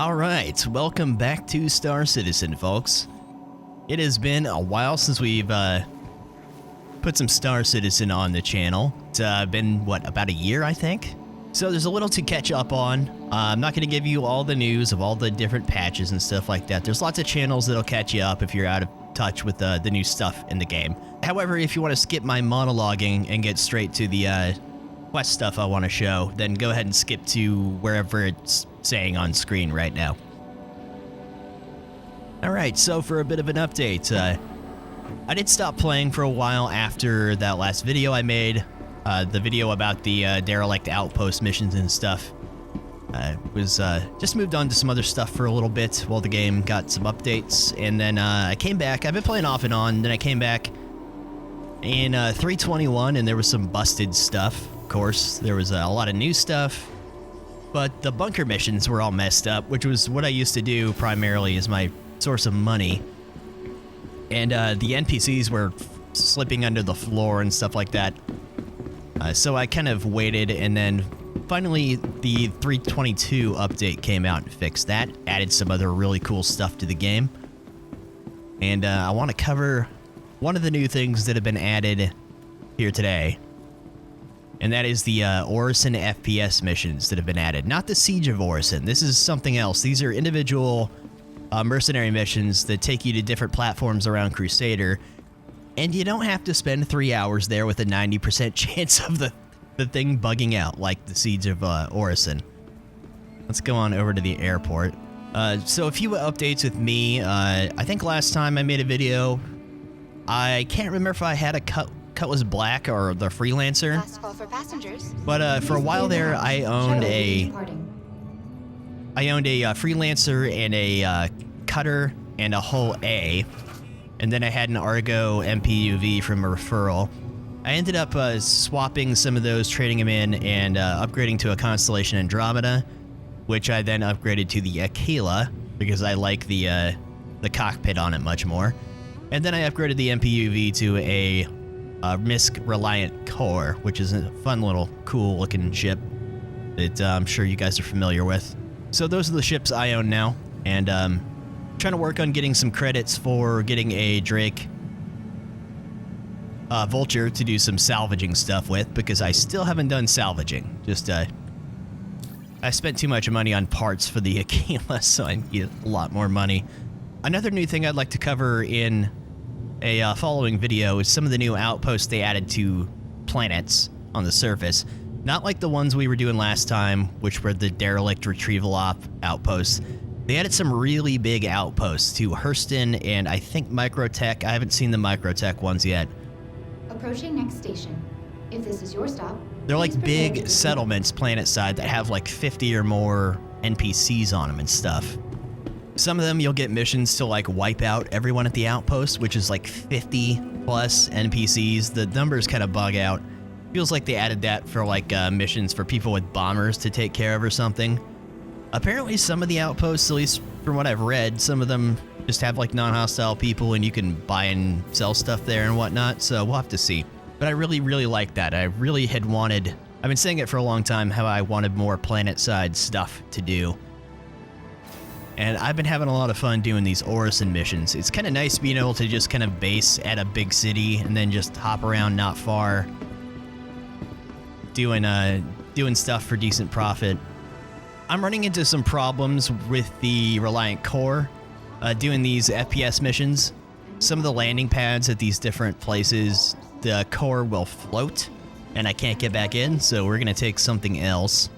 Alright, welcome back to Star Citizen, folks. It has been a while since we've put some Star Citizen on the channel. It's been, what, about a year, I think? So there's a little to catch up on. I'm not going to give you all the news of all the different patches and stuff like that. There's lots of channels that'll catch you up if you're out of touch with the new stuff in the game. However, if you want to skip my monologuing and get straight to the quest stuff I want to show, then go ahead and skip to wherever it's saying on screen right now. Alright, so for a bit of an update, I did stop playing for a while after that last video I made, the video about the derelict outpost missions and stuff. Just moved on to some other stuff for a little bit while the game got some updates, and then I came back. I've been playing off and on, then I came back in 3.21 and there was some busted stuff. Of course, there was a lot of new stuff, but the bunker missions were all messed up, which was what I used to do primarily as my source of money. And the NPCs were slipping under the floor and stuff like that. So I kind of waited, and then finally the 3.22 update came out and fixed that, added some other really cool stuff to the game. And I want to cover one of the new things that have been added here today. And that is the Orison FPS missions that have been added. Not the Siege of Orison. This is something else. These are individual mercenary missions that take you to different platforms around Crusader. And you don't have to spend 3 hours there with a 90% chance of the thing bugging out like the Siege of Orison. Let's go on over to the airport. So a few updates with me. I think last time I made a video, I can't remember if I had a Cutlass Black or the Freelancer. Last call for passengers. But for a while there, I owned a Freelancer and a Cutter and a Hull A, and then I had an Argo MPUV from a referral. I ended up swapping some of those, trading them in, and upgrading to a Constellation Andromeda, which I then upgraded to the Aquila because I like the cockpit on it much more. And then I upgraded the MPUV to a MISC Reliant Core, which is a fun little cool looking ship that I'm sure you guys are familiar with. So those are the ships I own now, and trying to work on getting some credits for getting a Drake Vulture to do some salvaging stuff with, because I still haven't done salvaging. Just I spent too much money on parts for the Aquila, so I need a lot more money. Another new thing I'd like to cover in a following video is some of the new outposts they added to planets on the surface. Not like the ones we were doing last time, which were the derelict retrieval outposts. They added some really big outposts to Hurston and I think Microtech. I haven't seen the Microtech ones yet. Approaching next station. If this is your stop, they're like big settlements planet side that have like 50 or more NPCs on them and stuff. Some of them you'll get missions to like wipe out everyone at the outpost, which is like 50 plus NPCs. The numbers kind of bug out. Feels like they added that for like missions for people with bombers to take care of or something. Apparently some of the outposts, at least from what I've read, some of them just have like non-hostile people and you can buy and sell stuff there and whatnot, so we'll have to see. But I really, really like that. I really had wanted, I've been saying it for a long time, how I wanted more planet-side stuff to do. And I've been having a lot of fun doing these Orison missions. It's kind of nice being able to just kind of base at a big city and then just hop around not far, doing stuff for decent profit. I'm running into some problems with the Reliant Core doing these FPS missions. Some of the landing pads at these different places, the core will float and I can't get back in, so we're gonna take something else.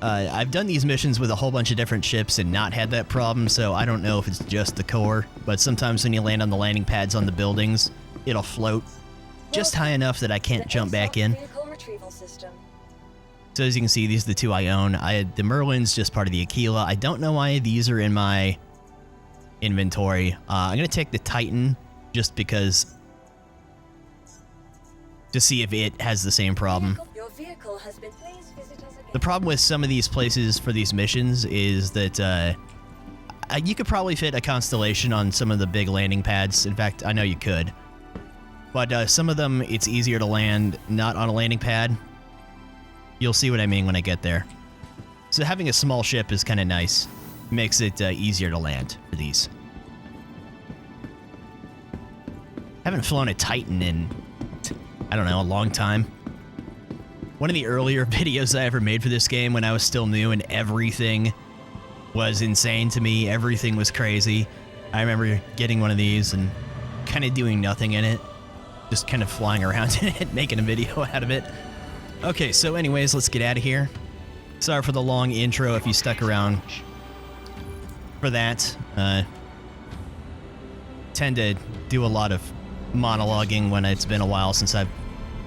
I've done these missions with a whole bunch of different ships and not had that problem, so I don't know if it's just the core, but sometimes when you land on the landing pads on the buildings, it'll float just high enough that I can't jump back in. So as you can see, these are the two I own. The Merlin's just part of the Aquila. I don't know why these are in my inventory. I'm going to take the Titan just because, to see if it has the same problem. The problem with some of these places for these missions is that you could probably fit a Constellation on some of the big landing pads. In fact, I know you could. But some of them, it's easier to land not on a landing pad. You'll see what I mean when I get there. So having a small ship is kind of nice. Makes it easier to land for these. Haven't flown a Titan in, I don't know, a long time. One of the earlier videos I ever made for this game when I was still new and everything was insane to me. Everything was crazy. I remember getting one of these and kind of doing nothing in it. Just kind of flying around in it, making a video out of it. Okay, so anyways, let's get out of here. Sorry for the long intro if you stuck around for that. Tend to do a lot of monologuing when it's been a while since I've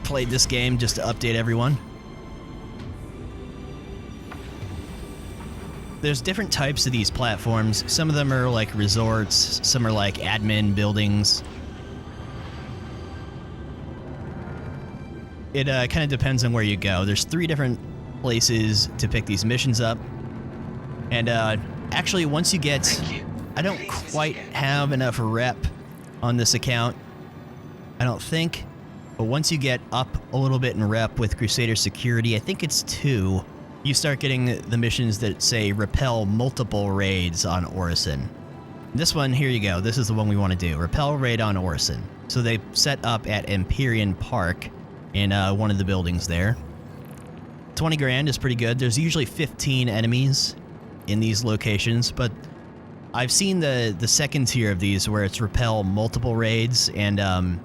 played this game, just to update everyone. There's different types of these platforms. Some of them are like resorts, some are like admin buildings. It kind of depends on where you go. There's 3 different places to pick these missions up. And actually, once you get... I don't quite have enough rep on this account, I don't think. But once you get up a little bit in rep with Crusader security, I think it's 2, you start getting the missions that say repel multiple raids on Orison. This one, here you go. This is the one we want to do. Repel raid on Orison. So they set up at Empyrean Park in one of the buildings there. 20 grand is pretty good. There's usually 15 enemies in these locations, but I've seen the second tier of these where it's repel multiple raids, and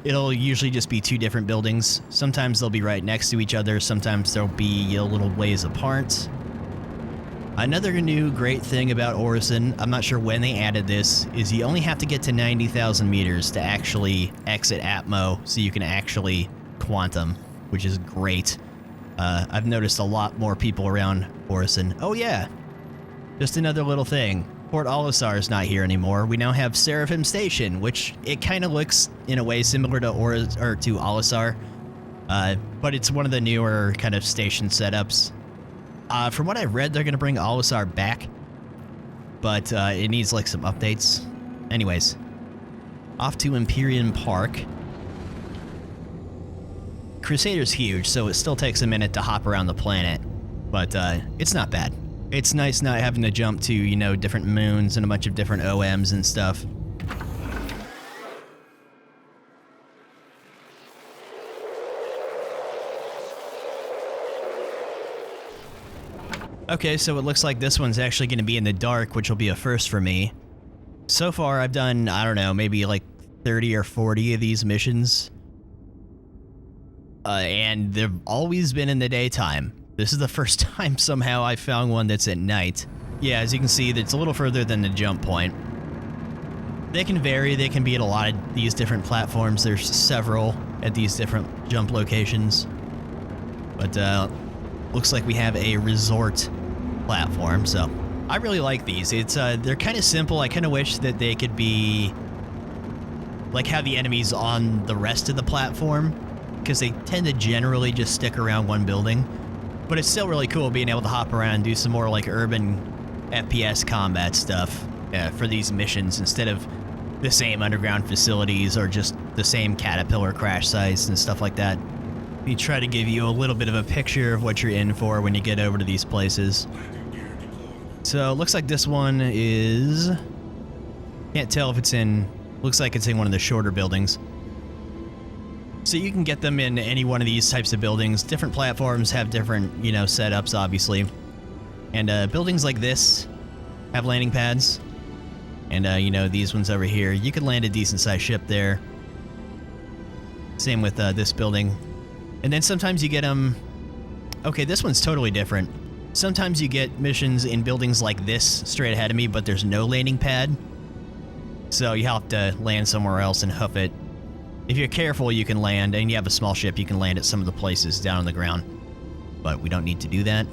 it'll usually just be 2 different buildings. Sometimes they'll be right next to each other, sometimes they'll be a little ways apart. Another new great thing about Orison, I'm not sure when they added this, is you only have to get to 90,000 meters to actually exit Atmo, so you can actually quantum, which is great. I've noticed a lot more people around Orison. Oh yeah, just another little thing. Port Olisar is not here anymore. We now have Seraphim Station, which it kind of looks in a way similar to Olisar, but it's one of the newer kind of station setups. From what I've read, they're going to bring Olisar back, but it needs like some updates. Anyways, off to Empyrean Park. Crusader's huge, so it still takes a minute to hop around the planet, but it's not bad. It's nice not having to jump to, you know, different moons and a bunch of different OMs and stuff. Okay, so it looks like this one's actually going to be in the dark, which will be a first for me. So far, I've done, I don't know, maybe like 30 or 40 of these missions. And they've always been in the daytime. This is the first time somehow I found one that's at night. Yeah, as you can see, it's a little further than the jump point. They can vary, they can be at a lot of these different platforms. There's several at these different jump locations. But looks like we have a resort platform, so I really like these. It's they're kind of simple. I kind of wish that they could be like have the enemies on the rest of the platform, because they tend to generally just stick around one building. But it's still really cool being able to hop around and do some more like urban FPS combat stuff for these missions instead of the same underground facilities or just the same caterpillar crash sites and stuff like that. We try to give you a little bit of a picture of what you're in for when you get over to these places. So looks like this one is... Can't tell if it's in... Looks like it's in one of the shorter buildings. So you can get them in any one of these types of buildings. Different platforms have different, you know, setups, obviously. And buildings like this have landing pads. And, you know, these ones over here, you could land a decent-sized ship there. Same with this building. And then sometimes you get them... Okay, this one's totally different. Sometimes you get missions in buildings like this straight ahead of me, but there's no landing pad. So you have to land somewhere else and hoof it. If you're careful, you can land, and you have a small ship, you can land at some of the places down on the ground. But we don't need to do that.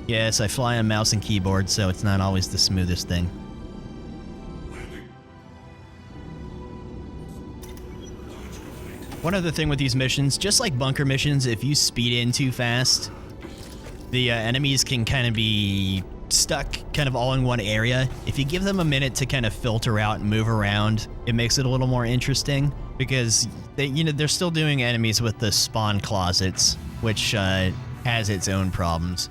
Yes, I fly on mouse and keyboard, so it's not always the smoothest thing. One other thing with these missions, just like bunker missions, if you speed in too fast, the enemies can kind of be stuck kind of all in one area. If you give them a minute to kind of filter out and move around, it makes it a little more interesting. Because they're still doing enemies with the spawn closets, which has its own problems.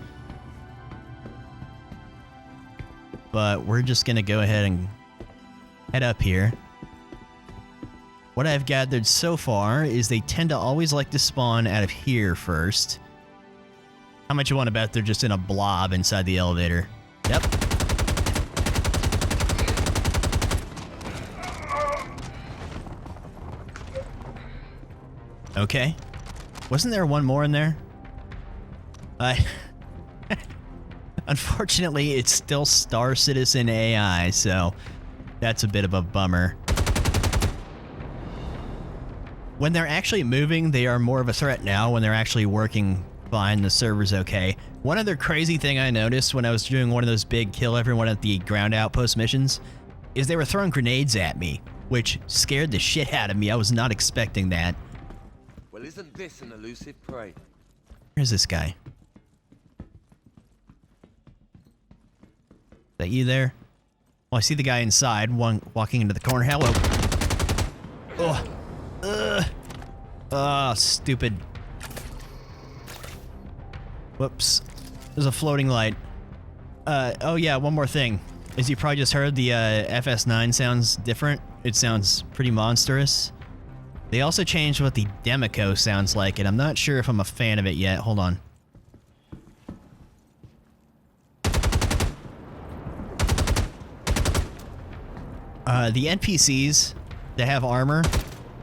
But we're just gonna go ahead and head up here. What I've gathered so far is they tend to always like to spawn out of here first. How much you want to bet they're just in a blob inside the elevator? Yep. Okay. Wasn't there one more in there? Unfortunately, it's still Star Citizen AI, so that's a bit of a bummer. When they're actually moving, they are more of a threat now. When they're actually working fine, the server's okay. One other crazy thing I noticed when I was doing one of those big kill everyone at the ground outpost missions is they were throwing grenades at me, which scared the shit out of me. I was not expecting that. Well, isn't this an elusive prey? Where's this guy? Is that you there? Oh, I see the guy inside, one walking into the corner. Hello. Oh. Oh, stupid. Whoops. There's a floating light. Oh yeah, one more thing. As you probably just heard, the FS9 sounds different. It sounds pretty monstrous. They also changed what the Demico sounds like, and I'm not sure if I'm a fan of it yet. Hold on. The NPCs that have armor,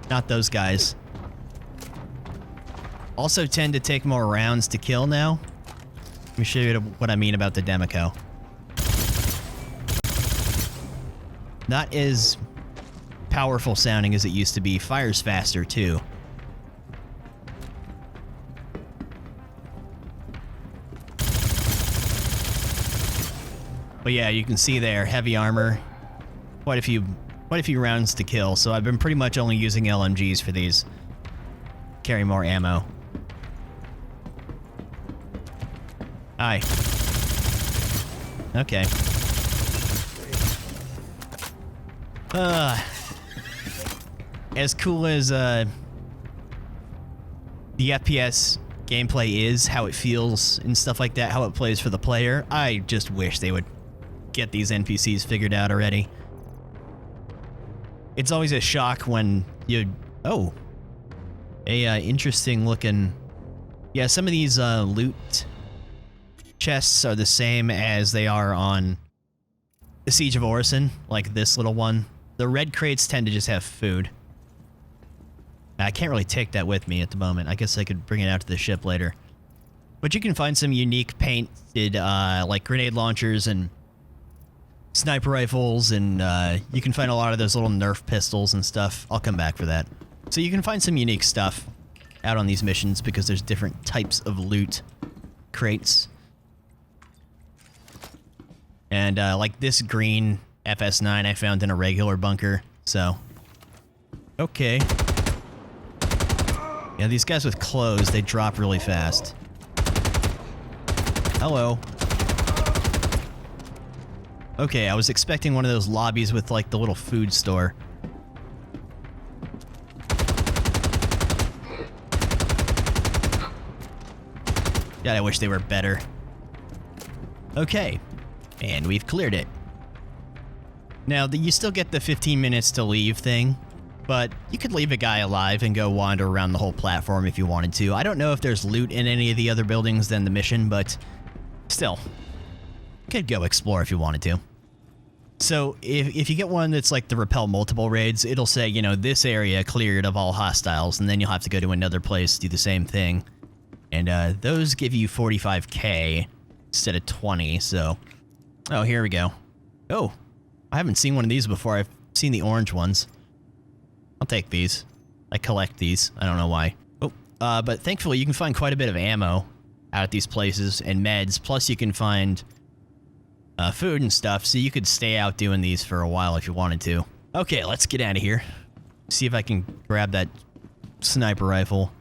not those guys, also tend to take more rounds to kill now. Let me show you what I mean about the Demico. Not as powerful sounding as it used to be. Fires faster too. But yeah, you can see there, heavy armor. Quite a few rounds to kill, so I've been pretty much only using LMGs for these. Carry more ammo. Hi. Okay. As cool as the FPS gameplay is, how it feels and stuff like that, how it plays for the player, I just wish they would get these NPCs figured out already. It's always a shock when you... Oh. Interesting looking... Yeah, some of these loot chests are the same as they are on the Siege of Orison, like this little one. The red crates tend to just have food. I can't really take that with me at the moment. I guess I could bring it out to the ship later. But you can find some unique painted, like grenade launchers and sniper rifles, and you can find a lot of those little Nerf pistols and stuff. I'll come back for that. So you can find some unique stuff out on these missions because there's different types of loot crates. And like this green FS9 I found in a regular bunker, so... Okay. Yeah, these guys with clothes, they drop really fast. Hello. Okay, I was expecting one of those lobbies with, like, the little food store. God, I wish they were better. Okay. And we've cleared it. Now, you still get the 15 minutes to leave thing, but you could leave a guy alive and go wander around the whole platform if you wanted to. I don't know if there's loot in any of the other buildings than the mission, but still, you could go explore if you wanted to. So, if you get one that's like the repel multiple raids, it'll say, you know, this area cleared of all hostiles, and then you'll have to go to another place, do the same thing. And those give you 45k instead of 20, so... Oh, here we go. Oh, I haven't seen one of these before. I've seen the orange ones. I'll take these. I collect these. I don't know why. Oh, but thankfully you can find quite a bit of ammo out at these places and meds. Plus you can find food and stuff, so you could stay out doing these for a while if you wanted to. Okay, let's get out of here. See if I can grab that sniper rifle.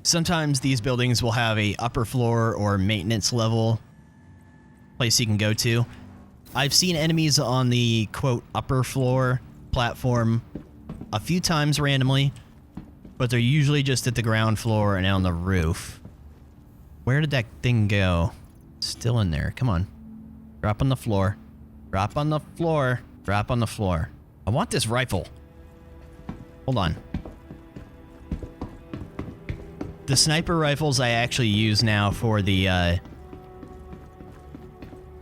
Sometimes these buildings will have a upper floor or maintenance level place you can go to. I've seen enemies on the, quote, upper floor platform a few times randomly, but they're usually just at the ground floor and on the roof. Where did that thing go? Still in there. Come on. Drop on the floor. Drop on the floor. Drop on the floor. I want this rifle. Hold on. The sniper rifles I actually use now for the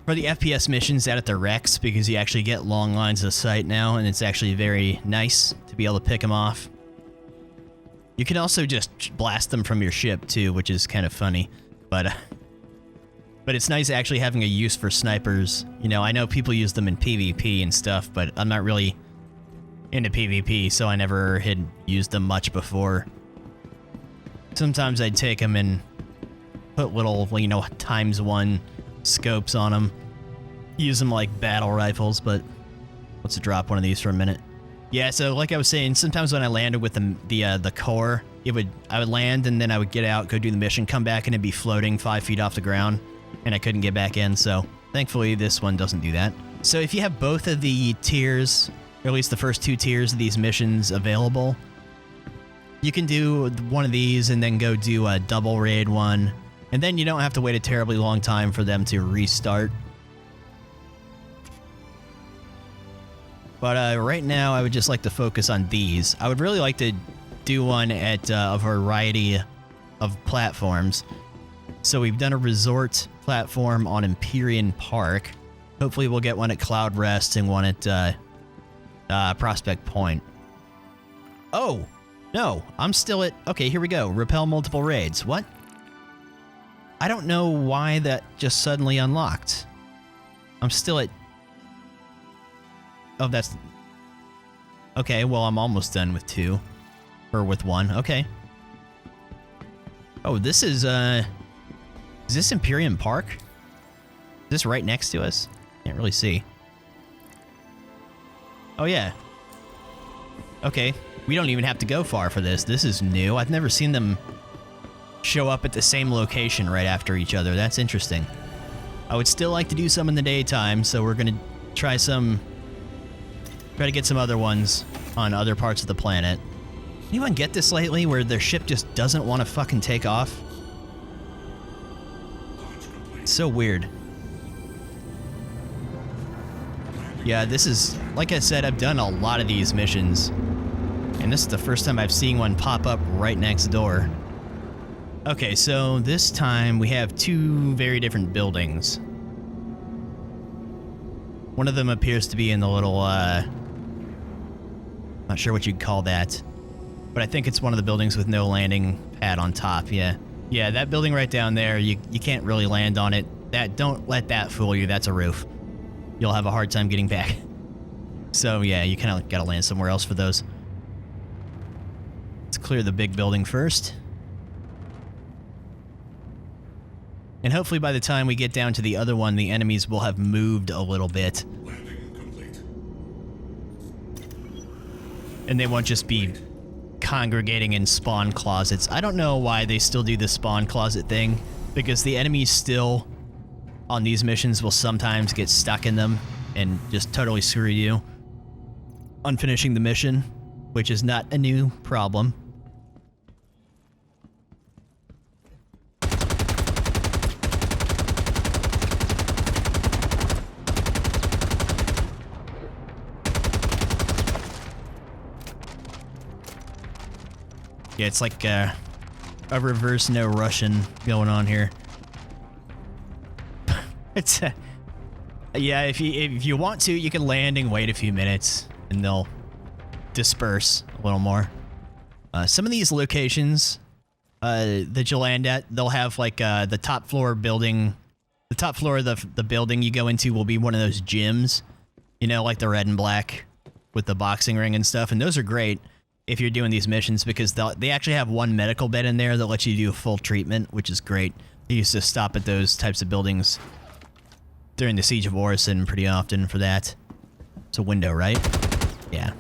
FPS missions out at the wrecks, because you actually get long lines of sight now, and it's actually very nice to be able to pick them off. You can also just blast them from your ship too, which is kind of funny, but it's nice actually having a use for snipers. You know, I know people use them in PvP and stuff, but I'm not really into PvP, so I never had used them much before. Sometimes I'd take them and put little, you know, ×1 scopes on them. Use them like battle rifles, but let's drop one of these for a minute. Yeah, so like I was saying, sometimes when I landed with the core, I would land and then I would get out, go do the mission, come back, and it'd be floating 5 feet off the ground, and I couldn't get back in, so thankfully this one doesn't do that. So if you have both of the tiers, or at least the first 2 tiers of these missions available, you can do one of these and then go do a double raid one, and then you don't have to wait a terribly long time for them to restart. But right now, I would just like to focus on these. I would really like to do one at a variety of platforms. So we've done a resort platform on Empyrean Park. Hopefully we'll get one at Cloud Rest and one at Prospect Point. Oh! No, I'm still at... Okay, here we go. Repel multiple raids. What? I don't know why that just suddenly unlocked. I'm still at... Oh, that's... Okay, well, I'm almost done with 2. Or with 1. Okay. Oh, this is this Empyrean Park? Is this right next to us? Can't really see. Oh, yeah. Okay. We don't even have to go far for this. This is new. I've never seen them show up at the same location right after each other. That's interesting. I would still like to do some in the daytime, so we're gonna try to get some other ones on other parts of the planet. Anyone get this lately, where their ship just doesn't want to fucking take off? It's so weird. Yeah, this is... Like I said, I've done a lot of these missions. And this is the first time I've seen one pop up right next door. Okay, so this time we have 2 very different buildings. One of them appears to be in the little, not sure what you'd call that. But I think it's one of the buildings with no landing pad on top, yeah. Yeah, that building right down there, you can't really land on it. Don't let that fool you, that's a roof. You'll have a hard time getting back. So yeah, you kind of gotta land somewhere else for those. Let's clear the big building first. And hopefully by the time we get down to the other one, the enemies will have moved a little bit. Landing complete. And they won't just be congregating in spawn closets. I don't know why they still do the spawn closet thing, because the enemies still on these missions will sometimes get stuck in them and just totally screw you on finishing the mission, which is not a new problem. Yeah, it's like a reverse no Russian going on here. It's yeah, if you want to, you can land and wait a few minutes, and they'll disperse a little more. Some of these locations that you land at, they'll have like the top floor building. The top floor of the building you go into will be one of those gyms, you know, like the red and black with the boxing ring and stuff, and those are great if you're doing these missions, because they actually have one medical bed in there that lets you do a full treatment, which is great. I used to stop at those types of buildings during the Siege of Orison pretty often for that. It's a window, right? Yeah.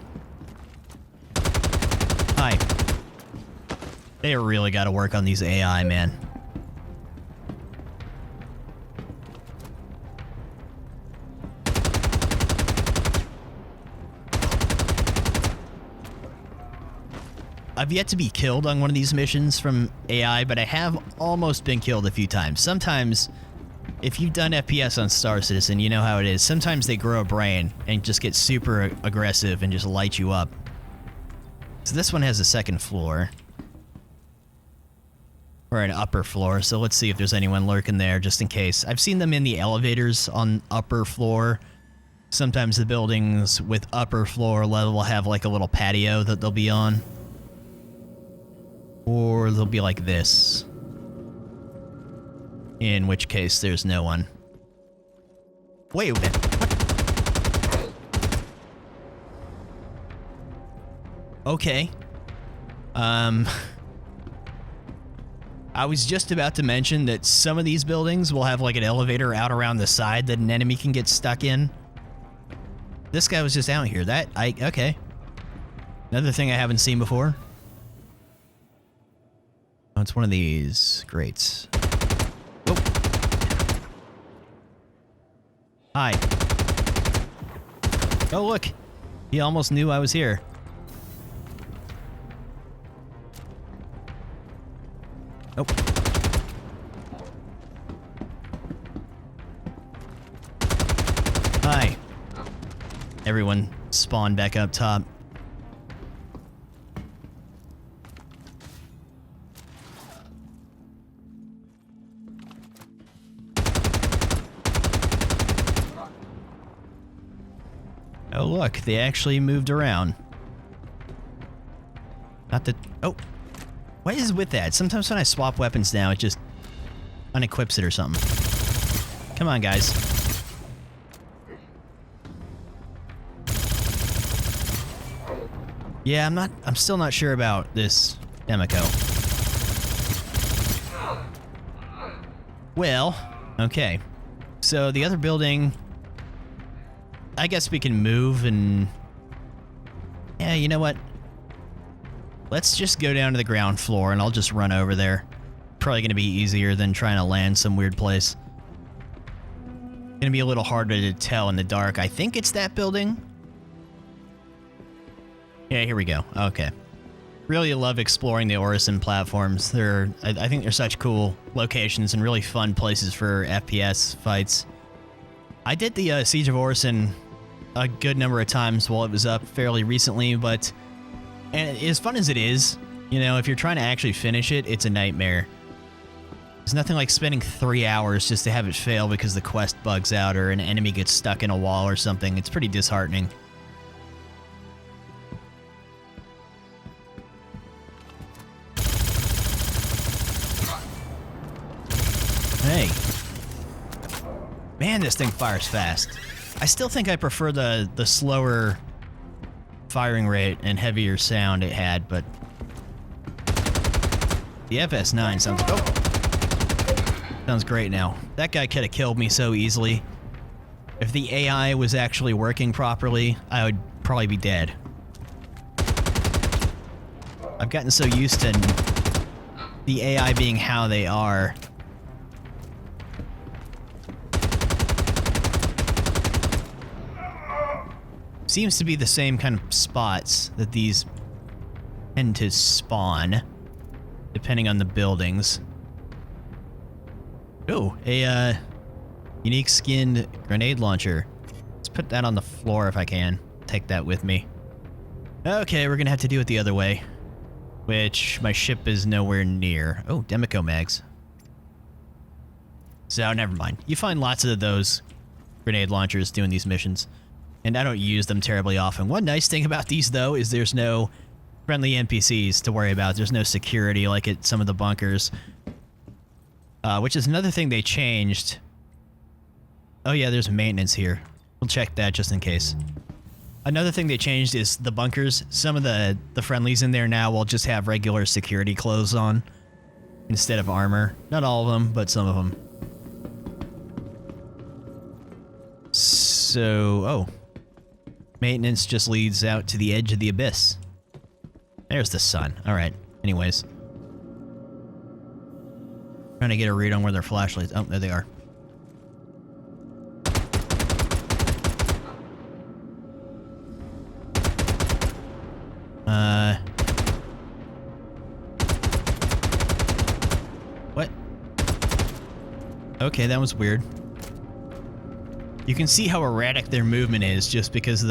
Hi. They really got to work on these AI, man. I've yet to be killed on one of these missions from AI, but I have almost been killed a few times. Sometimes, if you've done FPS on Star Citizen, you know how it is. Sometimes they grow a brain and just get super aggressive and just light you up. So this one has a second floor. Or an upper floor, so let's see if there's anyone lurking there, just in case. I've seen them in the elevators on upper floor. Sometimes the buildings with upper floor level will have like a little patio that they'll be on. Or they'll be like this. In which case, there's no one. Wait a minute. What? Okay. I was just about to mention that some of these buildings will have like an elevator out around the side that an enemy can get stuck in. This guy was just out here. Okay. Another thing I haven't seen before. Oh, it's one of these. Great. Oh. Hi. Oh, look. He almost knew I was here. Nope. Hi. Everyone spawn back up top. Oh look, they actually moved around. Not that... Oh! What is with that? Sometimes when I swap weapons now, it just unequips it or something. Come on, guys. Yeah, I'm still not sure about this Demico. Well, okay. So the other building, I guess we can move and... Yeah, you know what? Let's just go down to the ground floor and I'll just run over there. Probably gonna be easier than trying to land some weird place. Gonna be a little harder to tell in the dark. I think it's that building. Yeah, here we go. Okay. Really love exploring the Orison platforms. I think they're such cool locations and really fun places for FPS fights. I did the Siege of Orison a good number of times while it was up fairly recently, but... And as fun as it is, you know, if you're trying to actually finish it, it's a nightmare. There's nothing like spending 3 hours just to have it fail because the quest bugs out or an enemy gets stuck in a wall or something. It's pretty disheartening. Hey. Man, this thing fires fast. I still think I prefer the slower firing rate and heavier sound it had, but the FS9 sounds great now. That guy could have killed me so easily. If the AI was actually working properly, I would probably be dead. I've gotten so used to the AI being how they are. Seems to be the same kind of spots that these tend to spawn, depending on the buildings. Oh, a unique skinned grenade launcher. Let's put that on the floor if I can. Take that with me. Okay, we're gonna have to do it the other way, which my ship is nowhere near. Oh, Demico mags. So, never mind. You find lots of those grenade launchers doing these missions. And I don't use them terribly often. One nice thing about these, though, is there's no friendly NPCs to worry about. There's no security like at some of the bunkers. Which is another thing they changed. Oh yeah, there's maintenance here. We'll check that just in case. Another thing they changed is the bunkers. Some of the friendlies in there now will just have regular security clothes on instead of armor. Not all of them, but some of them. So, oh. Maintenance just leads out to the edge of the abyss. There's the sun. Alright. Anyways. Trying to get a read on where their flashlights... Oh, there they are. Okay, that was weird. You can see how erratic their movement is just because of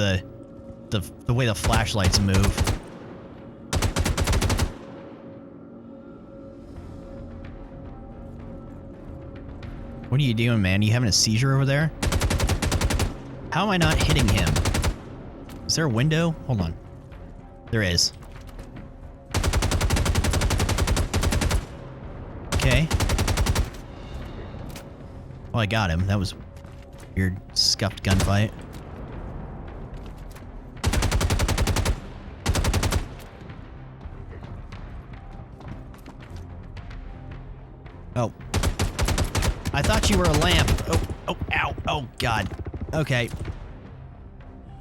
the way the flashlights move. What are you doing, man? You having a seizure over there? How am I not hitting him? Is there a window? Hold on. There is. Okay. Well, I got him. That was a weird, scuffed gunfight. Oh. I thought you were a lamp. Oh, oh, ow. Oh, God. Okay.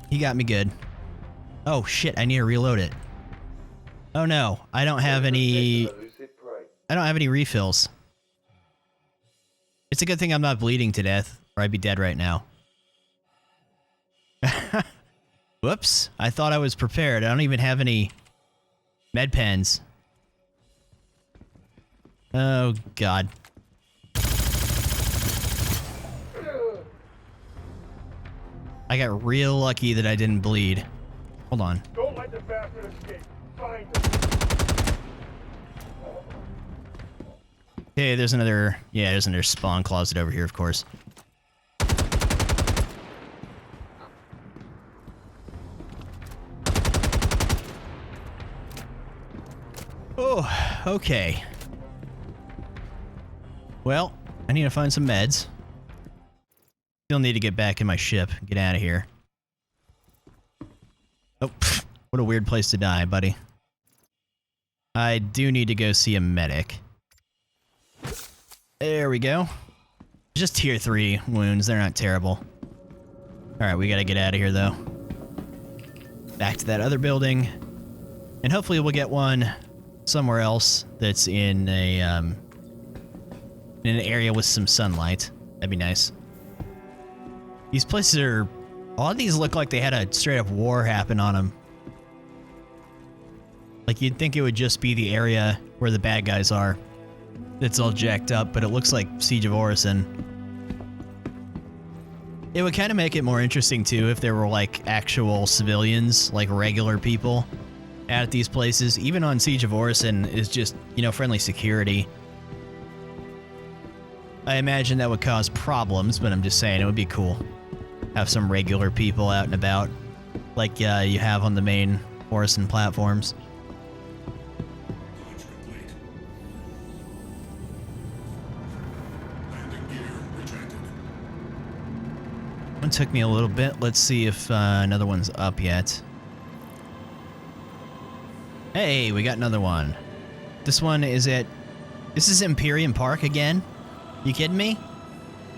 He got me good. Oh, shit. I need to reload it. Oh, no. I don't have any... I don't have any refills. It's a good thing I'm not bleeding to death, or I'd be dead right now. Whoops. I thought I was prepared. I don't even have any med pens. Oh, God. I got real lucky that I didn't bleed. Hold on. Don't let the bastard escape. Find him. Okay, there's another... Yeah, there's another spawn closet over here, of course. Oh, okay. Well, I need to find some meds. Still need to get back in my ship. Get out of here. Oh, pff, what a weird place to die, buddy. I do need to go see a medic. There we go. Just tier 3 wounds. They're not terrible. Alright, we gotta get out of here, though. Back to that other building. And hopefully we'll get one somewhere else that's in an area with some sunlight. That'd be nice. These places are... A lot of these look like they had a straight-up war happen on them. Like, you'd think it would just be the area where the bad guys are. It's all jacked up, but it looks like Siege of Orison. It would kind of make it more interesting, too, if there were, like, actual civilians, like regular people, at these places. Even on Siege of Orison is just, you know, friendly security. I imagine that would cause problems, but I'm just saying it would be cool. Have some regular people out and about, like you have on the main Orison platforms. One took me a little bit. Let's see if another one's up yet. Hey, we got another one. This one is at... This is Imperium Park again? You kidding me?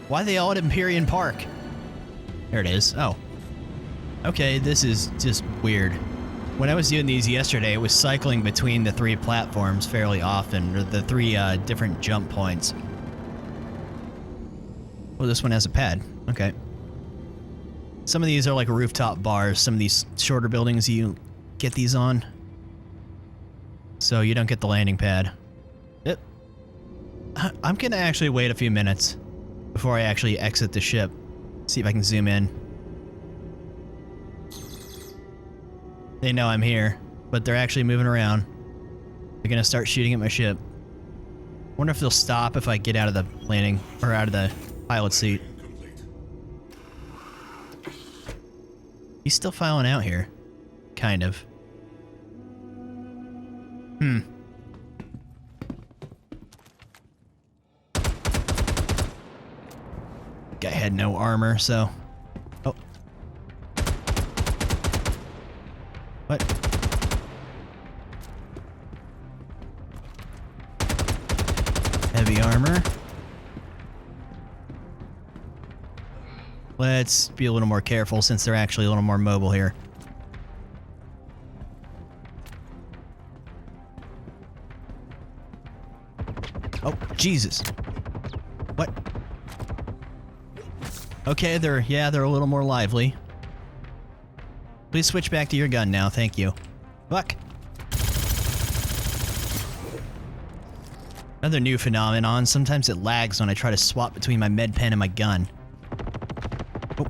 Why are they all at Imperium Park? There it is. Oh. Okay, this is just weird. When I was doing these yesterday, it was cycling between the 3 platforms fairly often, or the 3 different jump points. Oh, this one has a pad. Okay. Some of these are like rooftop bars. Some of these shorter buildings you get these on. So you don't get the landing pad. Yep. I'm gonna actually wait a few minutes before I actually exit the ship. See if I can zoom in. They know I'm here, but they're actually moving around. They're gonna start shooting at my ship. Wonder if they'll stop if I get out of the landing, or out of the pilot seat. He's still filing out here. Kind of. Guy had no armor, so... Oh. What? Heavy armor. Let's be a little more careful since they're actually a little more mobile here. Oh, Jesus. What? Okay, they're a little more lively. Please switch back to your gun now, thank you. Fuck. Another new phenomenon. Sometimes it lags when I try to swap between my med pen and my gun. Oh.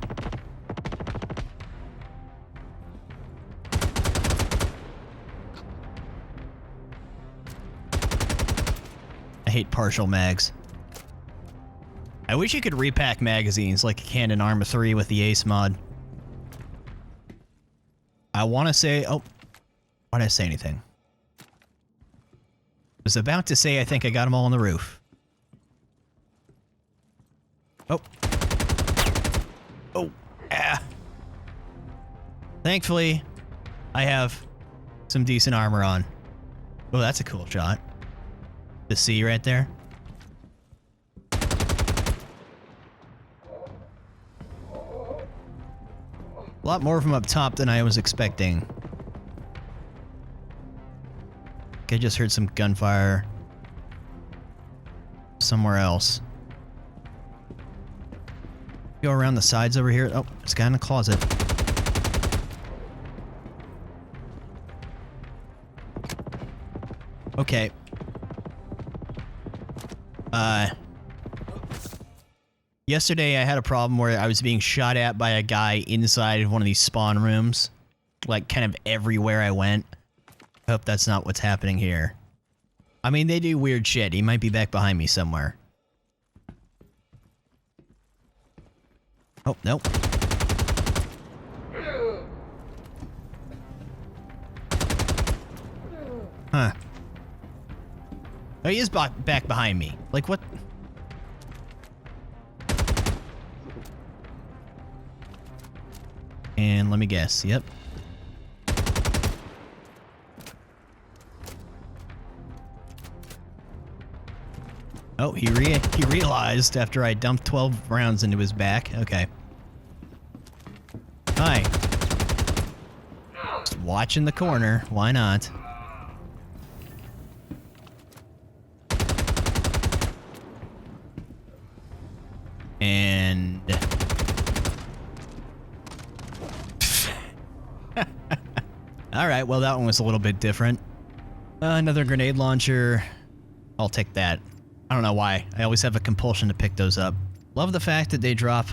I hate partial mags. I wish you could repack magazines like you can in Arma 3 with the Ace mod. I want to say... Oh. Why did I say anything? I was about to say I think I got them all on the roof. Oh. Oh. Ah. Thankfully, I have some decent armor on. Oh, that's a cool shot. The C right there. A lot more of them up top than I was expecting. I just heard some gunfire somewhere else. Go around the sides over here. Oh, there's a guy in the closet. Okay. Yesterday I had a problem where I was being shot at by a guy inside one of these spawn rooms. Like, kind of everywhere I went. I hope that's not what's happening here. I mean, they do weird shit. He might be back behind me somewhere. Oh, nope. Huh. Oh, he is back behind me. Like, what? And let me guess. Yep. Oh, he realized after I dumped 12 rounds into his back. Okay. Hi. Just watching the corner. Why not? And... Alright, well that one was a little bit different. Another grenade launcher. I'll take that. I don't know why. I always have a compulsion to pick those up. Love the fact that they drop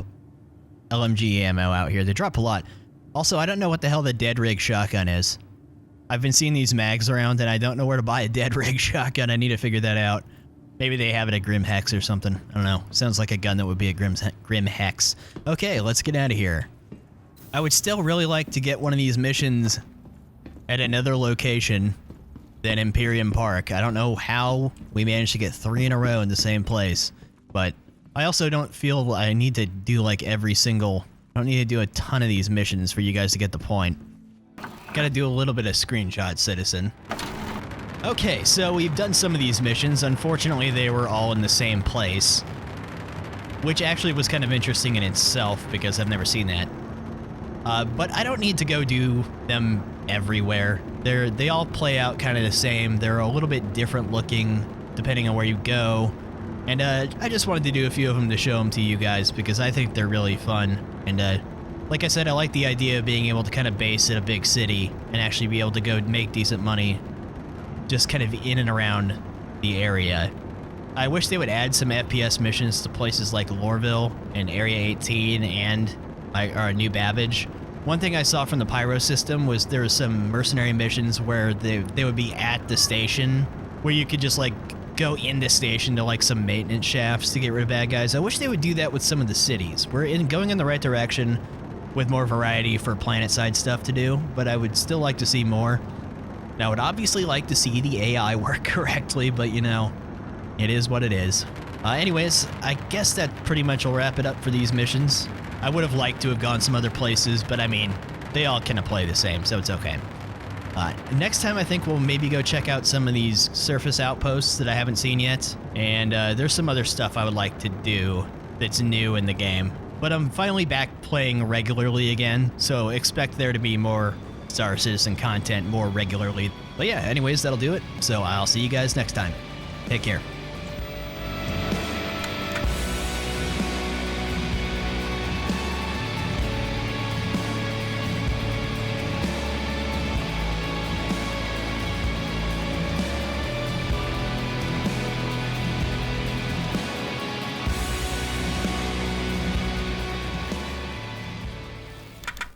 LMG ammo out here. They drop a lot. Also, I don't know what the hell the dead rig shotgun is. I've been seeing these mags around and I don't know where to buy a dead rig shotgun. I need to figure that out. Maybe they have it at Grim Hex or something. I don't know. Sounds like a gun that would be at Grim Hex. Okay, let's get out of here. I would still really like to get one of these missions at another location than Imperium Park. I don't know how we managed to get 3 in a row in the same place, but I also don't feel I need to do like every single... I don't need to do a ton of these missions for you guys to get the point. Gotta do a little bit of screenshot, citizen. Okay, so we've done some of these missions. Unfortunately, they were all in the same place, which actually was kind of interesting in itself because I've never seen that. But I don't need to go do them everywhere. They all play out kind of the same. They're a little bit different looking depending on where you go. And I just wanted to do a few of them to show them to you guys because I think they're really fun. And like I said, I like the idea of being able to kind of base at a big city and actually be able to go make decent money just kind of in and around the area. I wish they would add some FPS missions to places like Lorville and Area 18 and New Babbage. One thing I saw from the Pyro system was there was some mercenary missions where they would be at the station where you could just like go in the station to like some maintenance shafts to get rid of bad guys. I wish they would do that with some of the cities. We're going in the right direction with more variety for planet side stuff to do, but I would still like to see more. Now, I would obviously like to see the AI work correctly, but you know, it is what it is. Anyways, I guess that pretty much will wrap it up for these missions. I would have liked to have gone some other places, but I mean, they all kind of play the same, so it's okay. Next time I think we'll maybe go check out some of these surface outposts that I haven't seen yet, and there's some other stuff I would like to do that's new in the game. But I'm finally back playing regularly again, so expect there to be more Star Citizen content more regularly. But yeah, anyways, that'll do it, so I'll see you guys next time. Take care.